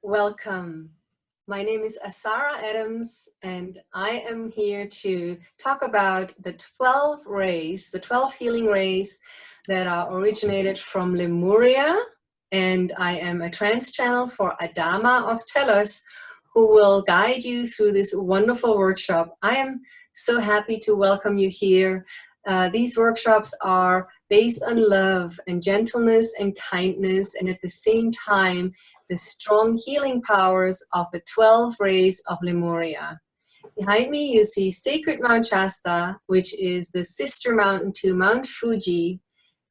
welcome. My name is Asara Adams, and I am here to talk about the 12 rays, the 12 healing rays that are originated from Lemuria. And I am a trance channel for Adama of Telos, who will guide you through this wonderful workshop. I am so happy to welcome you here. These workshops are based on love and gentleness and kindness, and at the same time, the strong healing powers of the 12 rays of Lemuria. Behind me, you see Sacred Mount Shasta, which is the sister mountain to Mount Fuji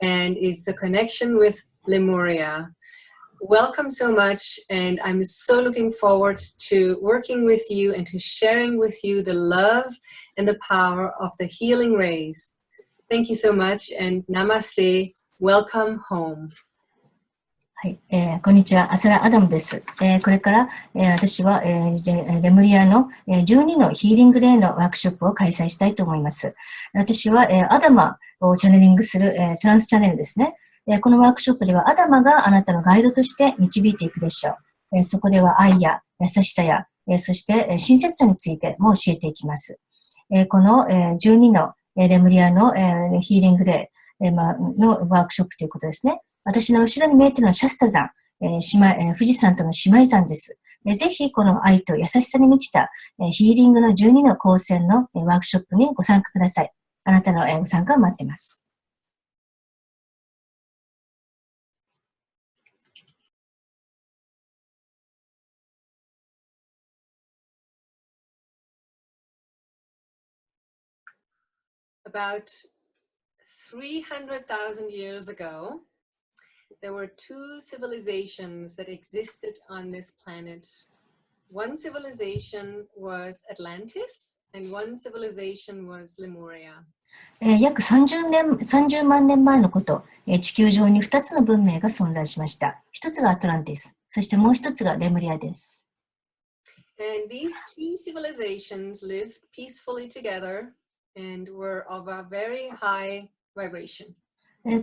and is the connection with Lemuria. Welcome so much, and I'm so looking forward to working with you and to sharing with you the love and the power of the healing rays. Thank you so much, and namaste. Welcome home. はい、こんにちは、アサラ・アダムです。これから、私は、レムリアの、12のヒーリングレイのワークショップを開催したいと思います。私は、アダマをチャネリングする、トランスチャネルですね。このワークショップではアダマがあなたのガイドとして導いていくでしょう。そこでは愛や優しさや、そして親切さについても教えていきます。この、12の、レムリアの、ヒーリングレイ、のワークショップということですね。私の後ろに見えているのはシャスタ山、富士山との姉妹山です。ぜひこの愛と優しさに満ちたヒーリングの12の光線のワークショップにご参加ください。あなたのご参加を待っています。About 300,000 years ago, there were two civilizations that existed on this planet. One civilization was Atlantis, and one civilization was Lemuria. 約30万年前のこと、地球上に2つの文明が存在しました。一つがアトランティス、そしてもう一つがレムリアです。And these two civilizations lived peacefully together and were of a very high vibration.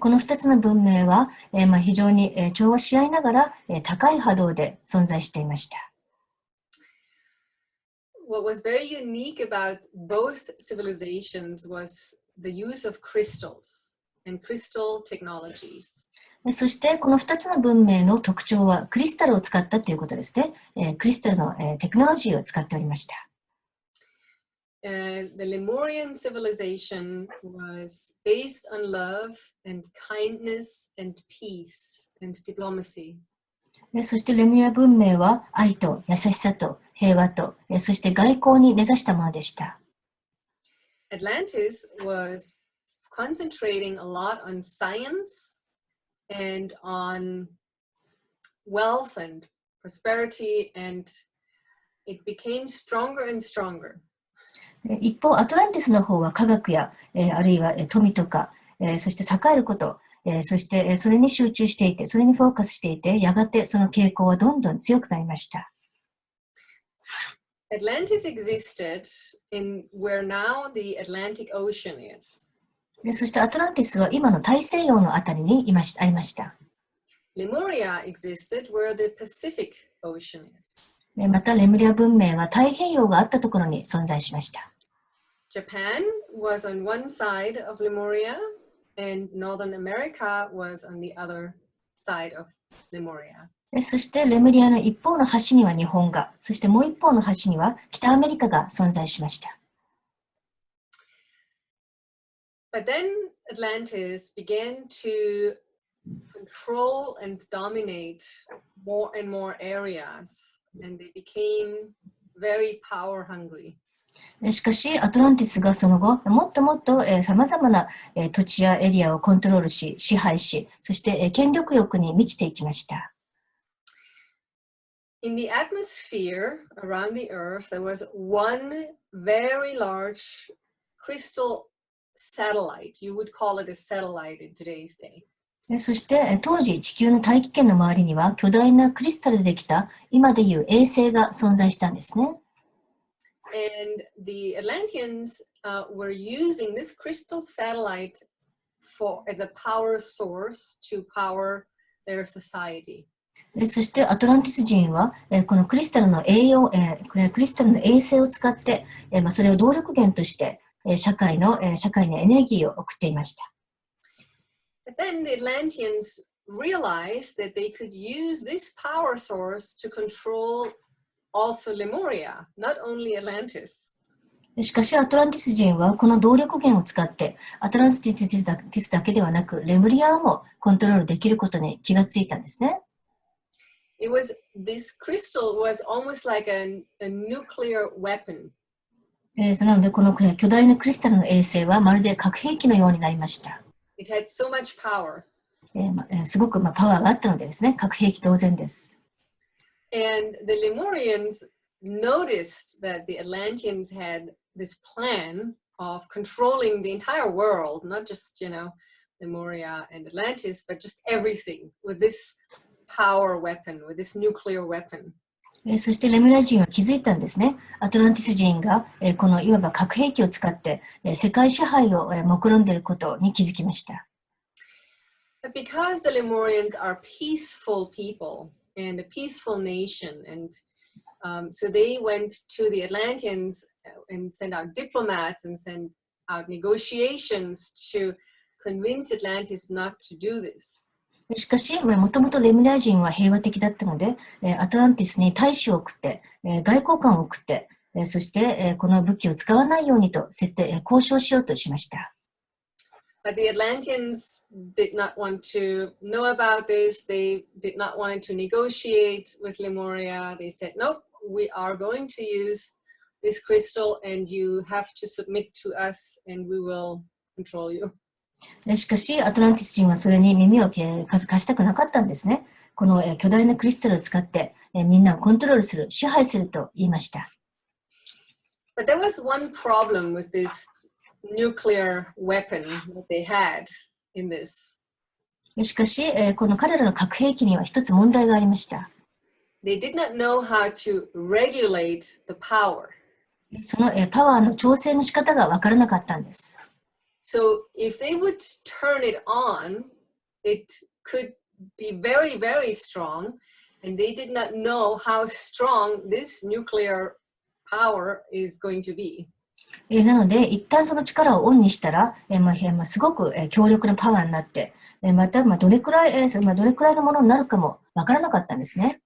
この2つの文明は、非常に調和し合いながら高い波動で存在していました。What was very unique about both civilizations was the use of crystals and crystal technologies. そしてこの2つの文明の特徴はクリスタルを使ったということですね。クリスタルのテクノロジーを使っておりました。The Lemurian civilization was based on love and kindness and peace and diplomacy. そしてレムリア文明は愛と優しさと平和と、そして外交に根ざしたものでした。Atlantis was concentrating a lot on science and on wealth and prosperity, and it became stronger and stronger. 一方、アトランティスの方は科学や、あるいは富とか、そして栄えること、そしてそれに集中していて、それにフォーカスしていて、やがてその傾向はどんどん強くなりました。Atlantis existed in where now the Atlantic Ocean is. そしてアトランティスは今の大西洋のあたりにありました。Lemuria existed where the Pacific Ocean is. またレムリア文明は太平洋があったところに存在しました。Japan was on one side of Lemuria, and Northern America was on the other side of Lemuria. そしてレムリアの一方の端には日本が、そしてもう一方の端には北アメリカが存在しました。But then Atlantis began to control and dominate more and more areas, and they became very power hungry. しかし、アトランティスがその後、もっともっと様々な土地やエリアをコントロールし、支配し、そして権力欲に満ちていきました。In the atmosphere around the Earth, there was one very large crystal satellite. You would call it a satellite in today's day. そして当時地球の大気圏の周りには巨大なクリスタルでできた今でいう衛星が存在したんですね。And the Atlanteans were using this crystal satellite as a power source to power their society. そしてアトランティス人は、このクリスタルのクリスタルの衛星を使って、それを動力源として、社会にエネルギーを送っていました。But then the Atlanteans realized that they could use this power source to control also Lemuria, not only Atlantis. しかし、アトランティス人はこの動力源を使って、アトランティスだけではなく、レムリアもコントロールできることに気がついたんですね。This crystal was almost like a nuclear weapon. なので、この巨大なクリスタルの衛星はまるで核兵器のようになりました。It had so much power. すごくパワーがあったのでですね、核兵器当然です。And the Lemurians noticed that the Atlanteans had this plan of controlling the entire world, not just, Lemuria and Atlantis, but just everything with this power weapon, with this nuclear weapon. そしてレムリア人は気づいたんですね。アトランティス人がこのいわば核兵器を使って世界支配を目論んでいることに気づきました。But because the Lemurians are peaceful people and a peaceful nation, and so they went to the Atlanteans and sent out diplomats and sent out negotiations to convince Atlantis not to do this. しかし、もともとレムリア人は平和的だったので、アトランティスに大使を送って、外交官を送って、そしてこの武器を使わないようにと交渉しようとしました。But the Atlanteans did not want to know about this. They did not want to negotiate with Lemuria. They said, nope, we are going to use this crystal and you have to submit to us and we will control you. しかし、アトランティス人はそれに耳を貸したくなかったんですね。この巨大なクリスタルを使ってみんなをコントロールする、支配すると言いました。But there was one problem with this nuclear weapon that they had in this. しかし、この彼らの核兵器には一つ問題がありました。They did not know how to regulate the power. そのパワーの調整の仕方がわからなかったんです。So if they would turn it on, it could be very, very strong, and they did not know how strong this nuclear power is going to be. なので、一旦その力をオンにしたら、すごく強力なパワーになって、またどれくらいのものになるかもわからなかったんですね。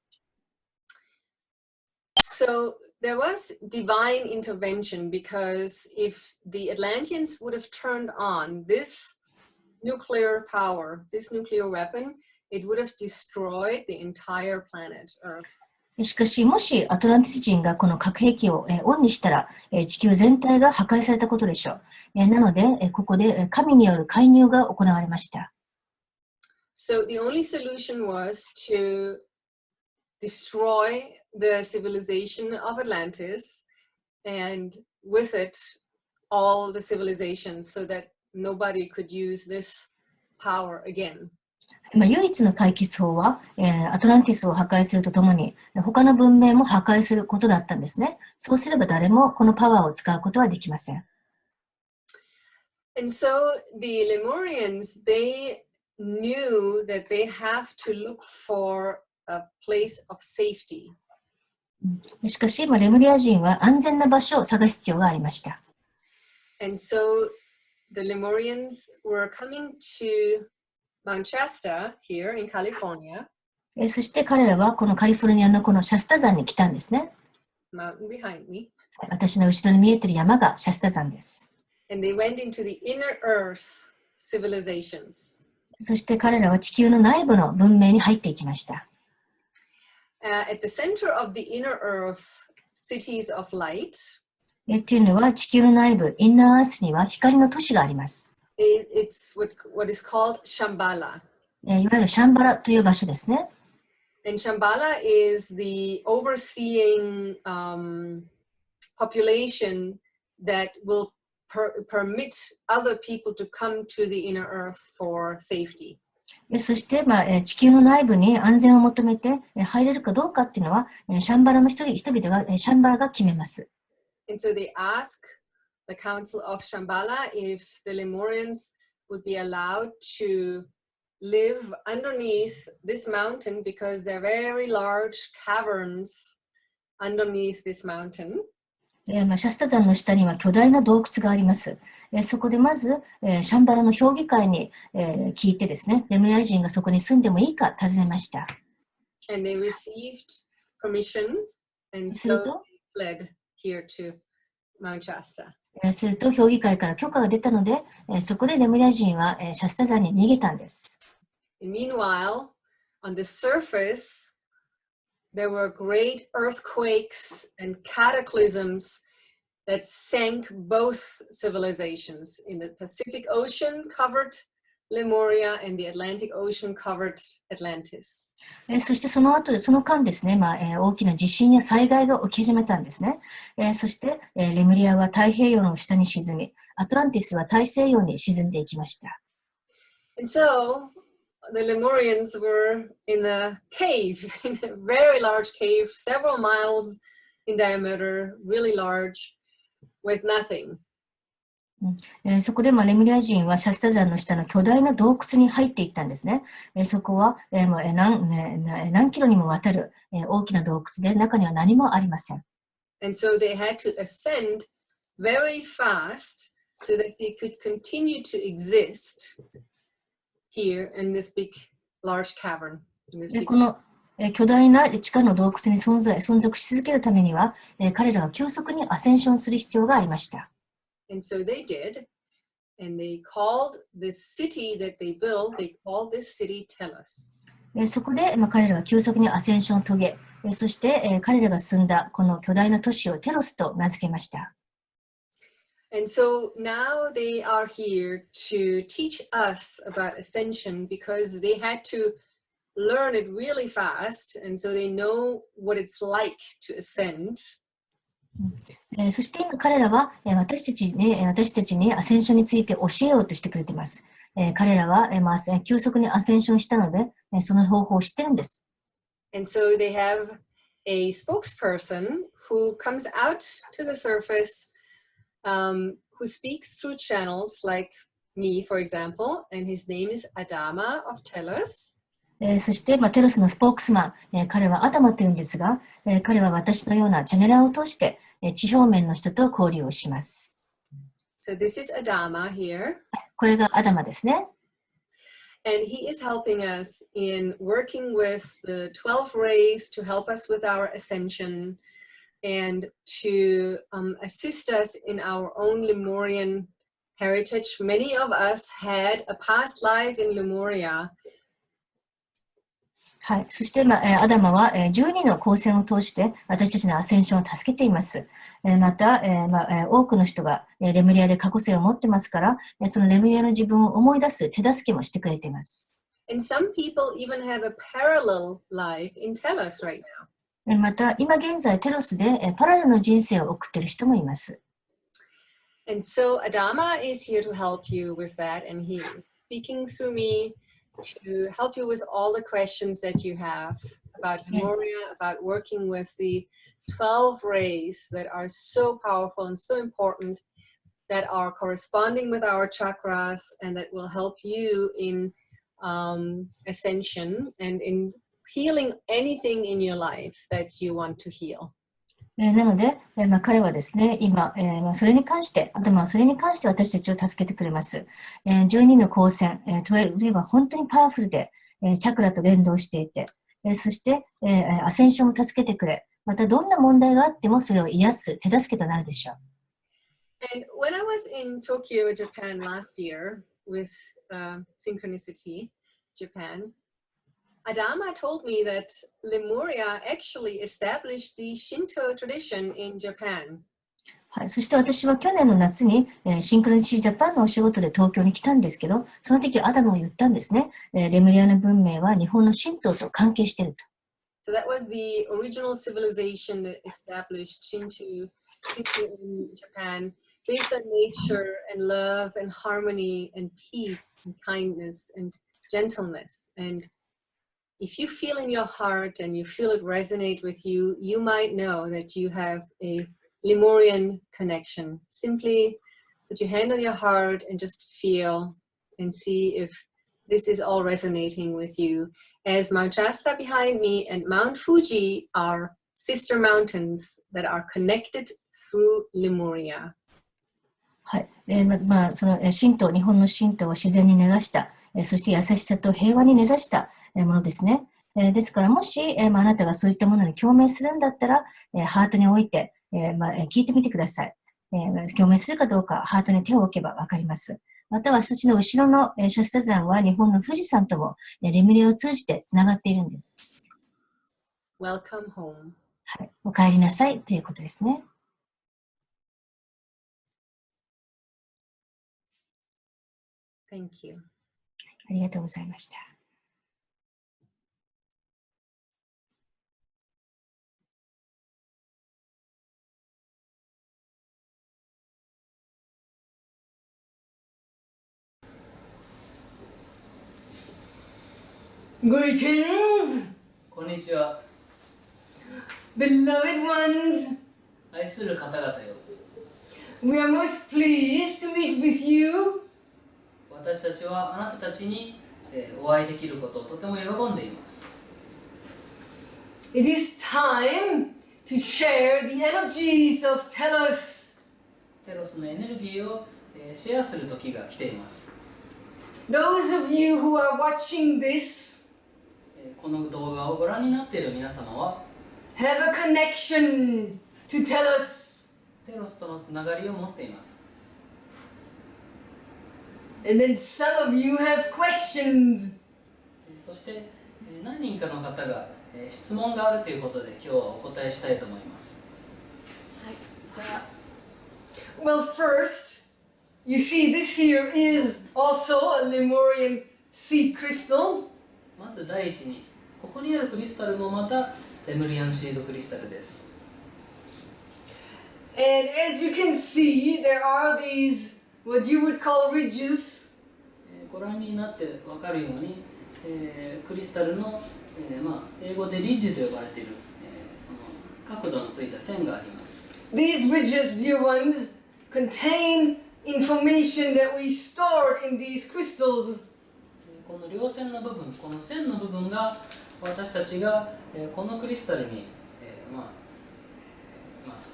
So there was divine intervention because if the Atlanteans would have turned on this nuclear power, this nuclear weapon, it would have destroyed the entire planet Earth. しかし、もしアトランティス人がこの核兵器をオンにしたら、地球全体が破壊されたことでしょう。なので、ここで神による介入が行われました。So the only solution was to destroy the civilization of Atlantis and with it all the civilizations so that nobody could use this power again. 唯一の解決法は、アトランティスを破壊するとともに他の文明も破壊することだったんですね。そうすれば誰もこのパワーを使うことはできません。And so the Lemurians, they knew that they have to look for a place of safety. しかし、レムリア人は安全な場所を探す必要がありました。And so the Lemurians were coming to Mount Shasta here in California. そして彼らはこのカリフォルニアのこのシャスタ山に来たんですね。Mountain behind me. 私の後ろに見えている山がシャスタ山です。And they went into the inner earth civilizations. そして彼らは地球の内部の文明に入っていきました。At the center of the inner earth cities of light. っていうのは地球の内部、インナーアースには光の都市があります。It's what is called Shambhala. いわゆるシャンバラという場所ですね。And Shambhala is the overseeing population that will permit other people to come to the inner earth for safety. そして、地球の内部に安全を求めて入れるかどうかっていうのは、シャンバラの人々が、シャンバラが決めます。And so they ask the Council of Shambhala if the Lemurians would be allowed to live underneath this mountain because there are very large caverns underneath this mountain. シャスタ山の下には巨大な洞窟があります。そこでまず、シャンバラの評議会に、聞いてですね、レムリア人がそこに住んでもいいか尋ねました。And they received permission, and する so と、 they fled here to Mount Shasta. すると評議会から許可が出たので、そこでレムリア人は、シャスタ山に逃げたんです。And meanwhile, on the surface, there were great earthquakes and cataclysms that sank both civilizations. In the Pacific Ocean covered Lemuria, and the Atlantic Ocean covered Atlantis. そしてその後で、その間ですね、大きな地震や災害が起き始めたんですね。そして、レムリアは太平洋の下に沈み、アトランティスは大西洋に沈んでいきました。And so the Lemurians were in a cave, in a very large cave, several miles in diameter, really large, with nothing. そこでレムリア人はシャスタ山の下の巨大な洞窟に入っていったんですね。そこは、何キロにもわたる、大きな洞窟で中には何もありません。And so they had to ascend very fast so that they could continue to exist here in this big, large cavern. In this で big... この巨大な地下の洞窟に存続し続けるためには、彼らは急速にアセンションする必要がありました。And so they did, and they called this city that they built, they called this city Tellus. そこで、彼らは急速にアセンションを遂げ、そして、彼らが住んだこの巨大な都市をテロスと名付けました。And so now they are here to teach us about ascension because they had to learn it really fast, and so they know what it's like to ascend. そして今彼らは私たちにアセンションについて教えようとしてくれています。彼らは急速にアセンションしたので、その方法を知ってるんです。And so they have a spokesperson who comes out to the surface, who speaks through channels like me, for example, and his name is Adama of Tellus. そして、テロスのスポークスマン、彼はアダマというんですが、彼は私のようなチャネラーを通して、地表面の人と交流をします。So this is Adama here. これがアダマですね。And he is helping us in working with the 12 rays to help us with our ascension and to assist us in our own Lemurian heritage. Many of us had a past life in Lemuria. はい。そして、アダマは、12の光線を通して私たちのアセンションを助けています。また、多くの人が、レムリアで過去性を持ってますから、そのレムリアの自分を思い出す手助けもしてくれています。And some people even have a parallel life in Tellus right now. また、今現在テロスでパラレルの人生を送っている人もいます。And so Adama is here to help you with that, and he is speaking through me to help you with all the questions that you have about Lemuria, about working with the 12 rays that are so powerful and so important, that are corresponding with our chakras, and that will help you in ascension and in healing anything in your life that you want to heal. なので、彼はですね、今、それに関して、アダマはそれに関して私たちを助けてくれます。12の光線、12は本当にパワフルで、チャクラと連動していて、そして、アセンションを助けてくれ、またどんな問題があってもそれを癒す手助けとなるでしょう。And when I was in Tokyo, Japan last year with Synchronicity Japan, Adama told me that Lemuria actually established the Shinto tradition in Japan. はい、そして私は去年の夏に、シンクロニシージャパンのお仕事で東京に来たんですけど、その時アダムは言ったんですね。レムリアの文明は日本の神道と関係していると。So that was the original civilization that established Shinto in Japan, based on nature and love and harmony and peace and kindness and gentleness. And if you feel in your heart and you feel it resonate with you, you might know that you have a Lemurian connection. Simply put your hand on your heart and just feel and see if this is all resonating with you, as Mount Shasta behind me and Mount Fuji are sister mountains that are connected through Lemuria. はい。その神道、日本の神道は自然に根ざした、そして優しさと平和に根ざしたものですね。ですから、もし、あなたがそういったものに共鳴するんだったら、ハートに置いて、聞いてみてください。共鳴するかどうか、ハートに手を置けばわかります。または、私の後ろのシャスタ山は日本の富士山ともレムリアを通じてつながっているんです。Welcome home. はい。お帰りなさいということですね。Thank you. ありがとうございました。Greetings, こんにちは。 beloved ones. 愛する方々よ。 We are most pleased to meet with you. 私たちはあなたたちにお会いできることをとても喜んでいます。It is time to share the energies of Telos. テロスのエネルギーをシェアする時が来ています。Those of you who are watching this この動画をご覧になっている皆様は have a connection to Telos. テロスとのつながりを持っています。 And then some of you have questions. そして何人かの方が質問があるということで今日はお答えしたいと思います。 Well, first, you see this here is also a Lemurian seed crystal. まず第一にここにあるクリスタルもまたレムリアンシードクリスタルです。 And as you can see, there are these, what you would call ridges. ご覧になって分かるように、クリスタルの、英語でリッジと呼ばれている、その角度のついた線があります。 These ridges, dear ones, contain information that we stored in these crystals. この両線の部分、この線の部分が私たちが、このクリスタルに、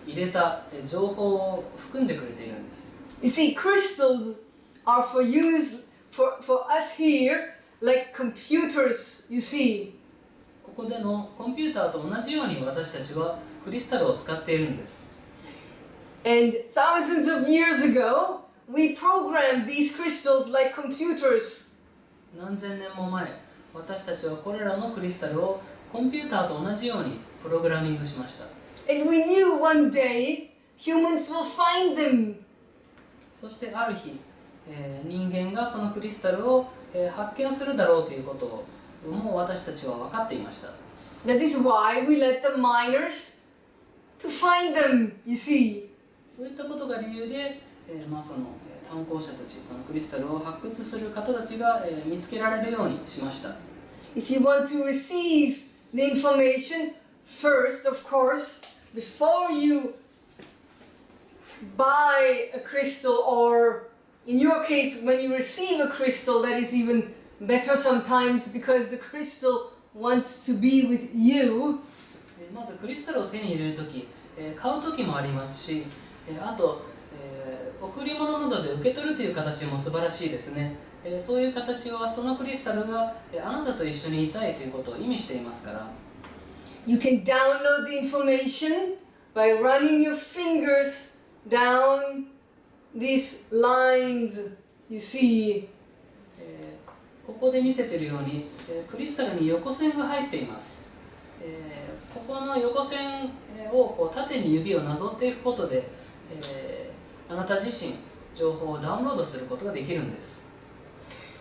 入れた情報を含んでくれているんです。 You see, crystals are for use for us here like computers, you see. ここでのコンピューターと同じように私たちはクリスタルを使っているんです。 And thousands of years ago, we programmed these crystals like computers. 何千年も前、私たちはこれらのクリスタルをコンピューターと同じようにプログラミングしました。 And we knew one day humans will find them. そしてある日、人間がそのクリスタルを、発見するだろうということをもう私たちは分かっていました。 That is why we let the miners to find them, you see. そういったことが理由で、その炭鉱者たち、そのクリスタルを発掘する方たちが、見つけられるようにしました。 If you want to receive the information, first, of course, before you buy a crystal, or in your case, when you receive a crystal, that is even better sometimes because the crystal wants to be with you. まずクリスタルを手に入れるとき、買うときもありますし、あと、贈り物などで受け取るという形も素晴らしいですね。そういう形はそのクリスタルがあなたと一緒にいたいということを意味していますから。 You can download the information by running your fingers down these lines, you see. ここで見せているように、クリスタルに横線が入っています。ここの横線をこう縦に指をなぞっていくことで、あなた自身情報をダウンロードすることができるんです。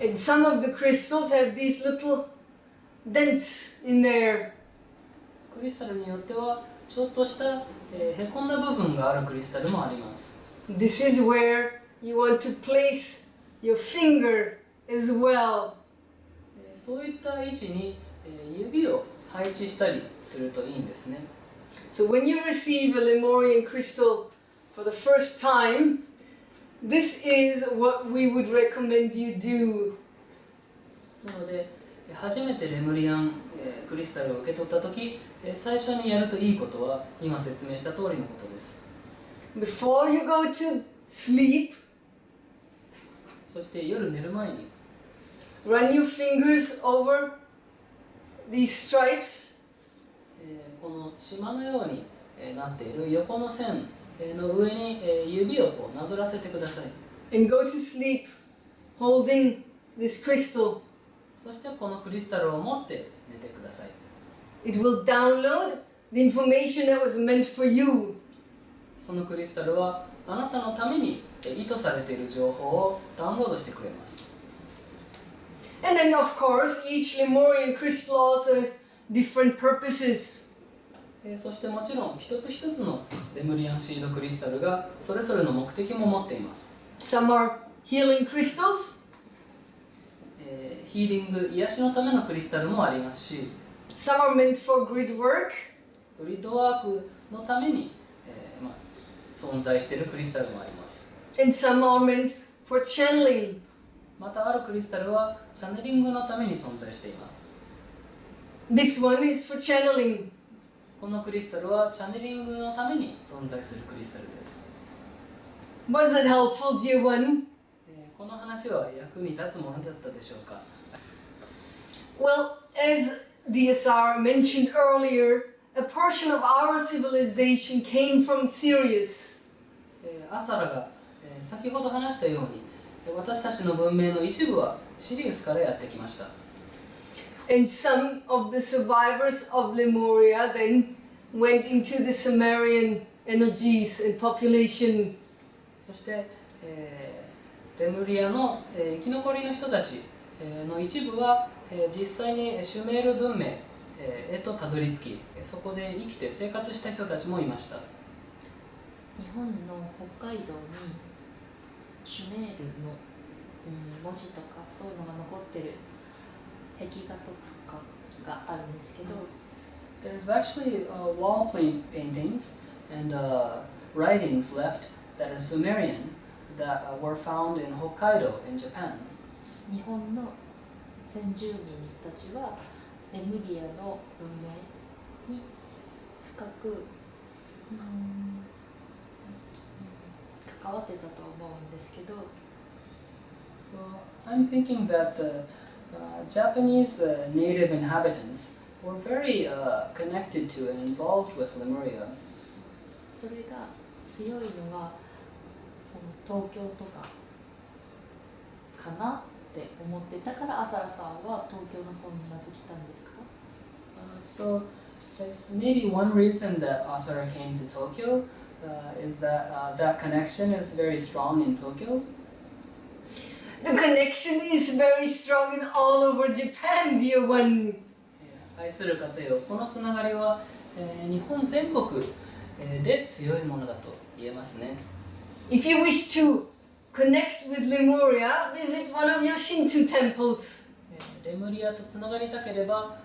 And some of the crystals have these little dents in there. クリスタルによってはちょっとしたへこんだ部分があるクリスタルもあります。 This is where you want to place your finger as well. そういった位置に指を配置したりするといいんですね。 So when you receive a Lemurian crystal for the first time, this is what we would recommend you do. なので初めてレムリアンクリスタルを受け取った時、最初にやるといいことは今説明した通りのことです。 Before you go to sleep, そして夜寝る前に run your fingers over these stripes この島のようになっている横の線の上に指をこうなぞらせてください。 and go to sleep holding this crystal. そしてこのクリスタルを持って寝てください。 It will download the information that was meant for you. そのクリスタルはあなたのために意図されている情報をダウンロードしてくれます。 And then, of course, each Lemurian crystal also has different purposes. そしてもちろん一つ一つのレムリアンシードクリスタルがそれぞれの目的も持っています。 Some are healing crystals, ヒーリング、癒しのためのクリスタルもありますし、 some are meant for grid work, グリッドワークのために、存在しているクリスタルもあります。 and some are meant for channeling. またあるクリスタルはチャネリングのために存在しています。 This one is for channeling. このクリスタルはチャネリングのために存在するクリスタルです。 Was that helpful, dear one? この話は役に立つものだったでしょうか。 Well, as DSR mentioned earlier, a portion of our civilization came from Sirius. アサラが先ほど話したように私たちの文明の一部はシリウスからやってきました。 And some of the survivors of Lemuria then went into the Sumerian energies and population. そして、レムリアの、生き残りの人たち、の一部は、実際にシュメール文明、へとたどり着き、そこで生きて生活した人たちもいました。日本の北海道にシュメールの、文字とかそういうのが残ってる壁画とかがあるんですけど、There's actually wall paintings and writings left that are Sumerian that were found in Hokkaido in Japan. 日本の先住民たちはレムリアの文明に深く関わってたと思うんですけど、 So I'm thinking that the Japanese native inhabitants were very connected to and involved with Lemuria. それが強いのはその東京とかかなって思ってたから、アサラさんは東京の方にまず来たんですか？ So there's maybe one reason that Asara came to Tokyo is that that connection is very strong in Tokyo. The connection is very strong in all over Japan, dear one. 愛する方よ、このつながりは、日本全国、で強いものだと言えますね。 If you wish to connect with Lemuria, visit one of your Shinto temples. レムリアとつながりたければ、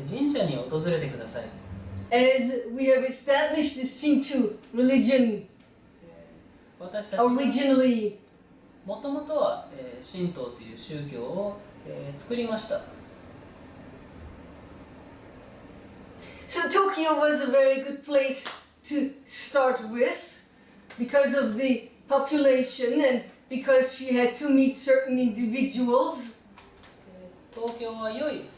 神社に訪れてください。 As we have established the Shinto religion 私たちは originally. もともとは、神道という宗教を、作りました。 So Tokyo was a very good place to start with because of the population and because she had to meet certain individuals. 東京は良い、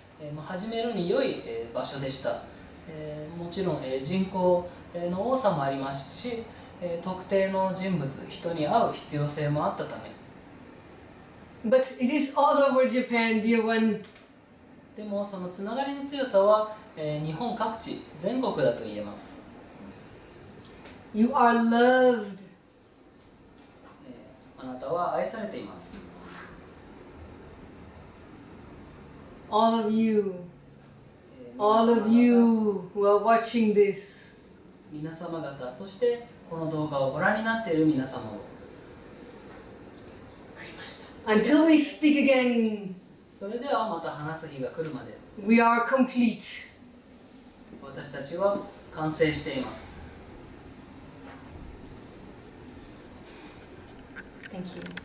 始めるに良い、場所でした。もちろん、人口の多さもありますし、特定の人物、人に会う必要性もあったため。 But it is all over Japan, dear one. でもそのつながりの強さは、日本各地、全国だと言えます。You are loved. あなたは愛されています。 All of you. All of you who are watching this. 皆様方、そしてこの動画をご覧になっている皆様を。 Until we speak again, それではまた話す日が来るまで、 we are complete. 私たちは完成しています。 Thank you.